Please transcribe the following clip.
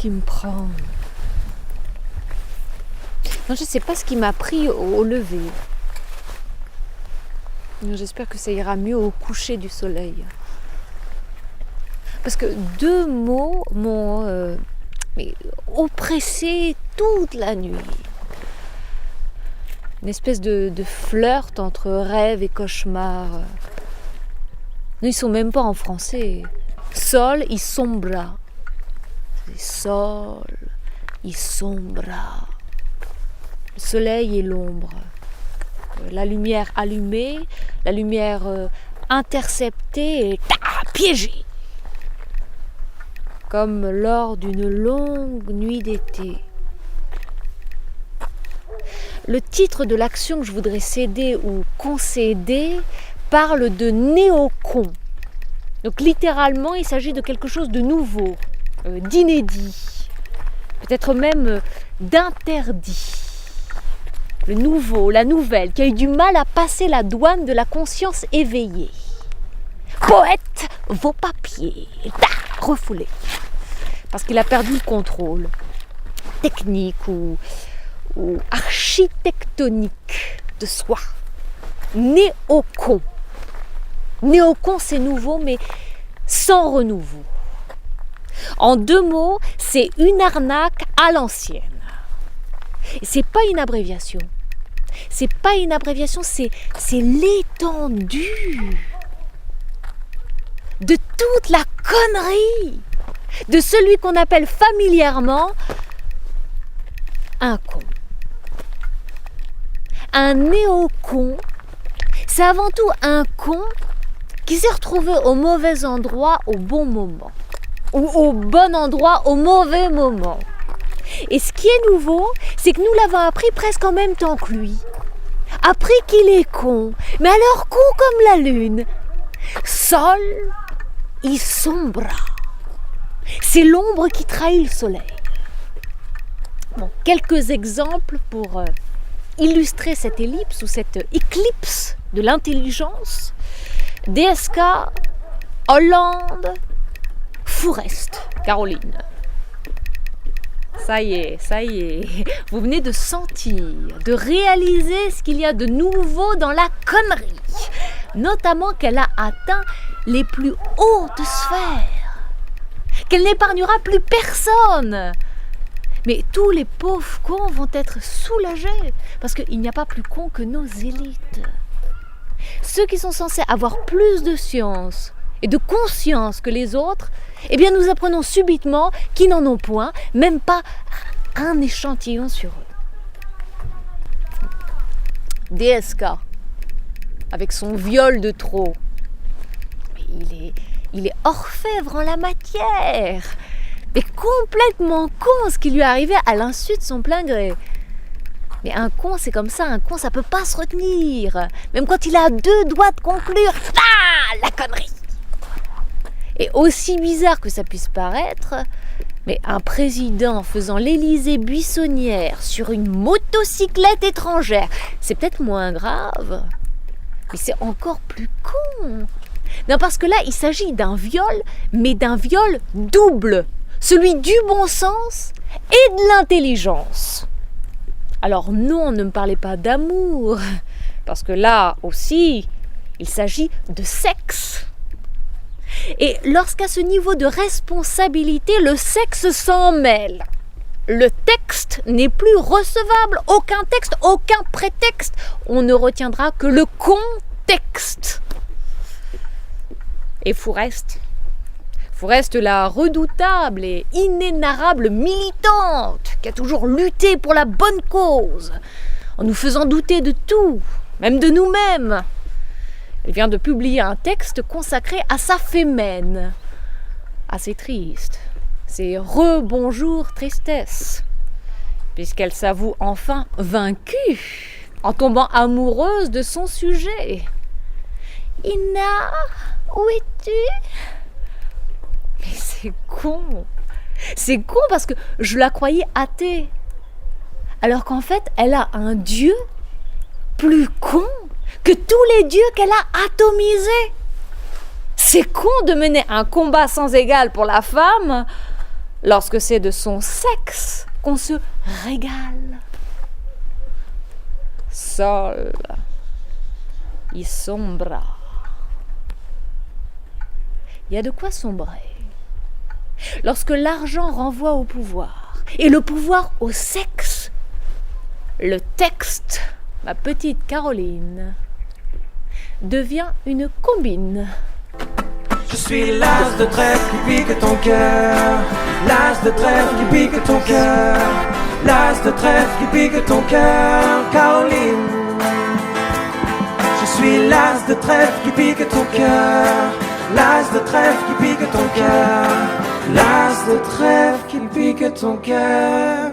qui me prend? Non, je ne sais pas ce qui m'a pris au lever. J'espère que ça ira mieux au coucher du soleil. Parce que 2 mots m'ont oppressé toute la nuit. Une espèce de flirt entre rêve et cauchemar. Non, ils ne sont même pas en français. Sol y sombra. Sol y sombra. Le soleil et l'ombre. La lumière allumée, la lumière interceptée et piégée. Comme lors d'une longue nuit d'été. Le titre de l'action que je voudrais céder ou concéder parle de néocon. Donc littéralement, il s'agit de quelque chose de nouveau, d'inédit, peut-être même d'interdit. Le nouveau, la nouvelle, qui a eu du mal à passer la douane de la conscience éveillée. Poète, vos papiers, refoulés. Parce qu'il a perdu le contrôle technique ou architectonique de soi. Néocon. Néocon, c'est nouveau, mais sans renouveau. En 2 mots, c'est une arnaque à l'ancienne. Et c'est pas une abréviation. C'est pas une abréviation, c'est l'étendue de toute la connerie de celui qu'on appelle familièrement un con. Un néocon, c'est avant tout un con qui s'est retrouvé au mauvais endroit au bon moment, ou au bon endroit au mauvais moment. Et ce qui est nouveau, c'est que nous l'avons appris presque en même temps que lui. Appris qu'il est con, mais alors con comme la lune. Sol y sombra. C'est l'ombre qui trahit le soleil. Bon, quelques exemples pour illustrer cette ellipse ou cette éclipse de l'intelligence. DSK, Hollande, Fourest, Caroline. Ça y est, vous venez de sentir, de réaliser ce qu'il y a de nouveau dans la connerie. Notamment qu'elle a atteint les plus hautes sphères, qu'elle n'épargnera plus personne. Mais tous les pauvres cons vont être soulagés, parce qu'il n'y a pas plus cons que nos élites. Ceux qui sont censés avoir plus de science et de conscience que les autres, eh bien nous apprenons subitement qu'ils n'en ont point, même pas un échantillon sur eux. DSK, avec son viol de trop, il est orfèvre en la matière, mais complètement con ce qui lui est arrivé à l'insu de son plein gré. Mais un con, c'est comme ça, un con, ça peut pas se retenir. Même quand il a 2 doigts de conclure, la connerie. Et aussi bizarre que ça puisse paraître, mais un président faisant l'Élysée buissonnière sur une motocyclette étrangère, c'est peut-être moins grave, mais c'est encore plus con. Non, parce que là, il s'agit d'un viol, mais d'un viol double. Celui du bon sens et de l'intelligence. Alors non, ne me parlez pas d'amour, parce que là aussi, il s'agit de sexe. Et lorsqu'à ce niveau de responsabilité, le sexe s'en mêle, le texte n'est plus recevable, aucun texte, aucun prétexte, on ne retiendra que le contexte. Et Fourest, la redoutable et inénarrable militante qui a toujours lutté pour la bonne cause, en nous faisant douter de tout, même de nous-mêmes. Elle vient de publier un texte consacré à sa fémène. Assez triste. C'est rebonjour tristesse. Puisqu'elle s'avoue enfin vaincue, en tombant amoureuse de son sujet. Ina, où es-tu ? Mais c'est con. C'est con parce que je la croyais athée. Alors qu'en fait, elle a un dieu plus con que tous les dieux qu'elle a atomisés. C'est con de mener un combat sans égal pour la femme, lorsque c'est de son sexe qu'on se régale. Sol y sombra. Il y a de quoi sombrer. Lorsque l'argent renvoie au pouvoir, et le pouvoir au sexe, le texte, ma petite Caroline, devient une combine. Je suis l'as de trèfle qui pique ton cœur, l'as de trèfle qui pique ton cœur, l'as de trèfle qui pique ton cœur, Caroline. Je suis l'as de trèfle qui pique ton cœur, l'as de trèfle qui pique ton cœur, l'as de trèfle qui pique ton cœur.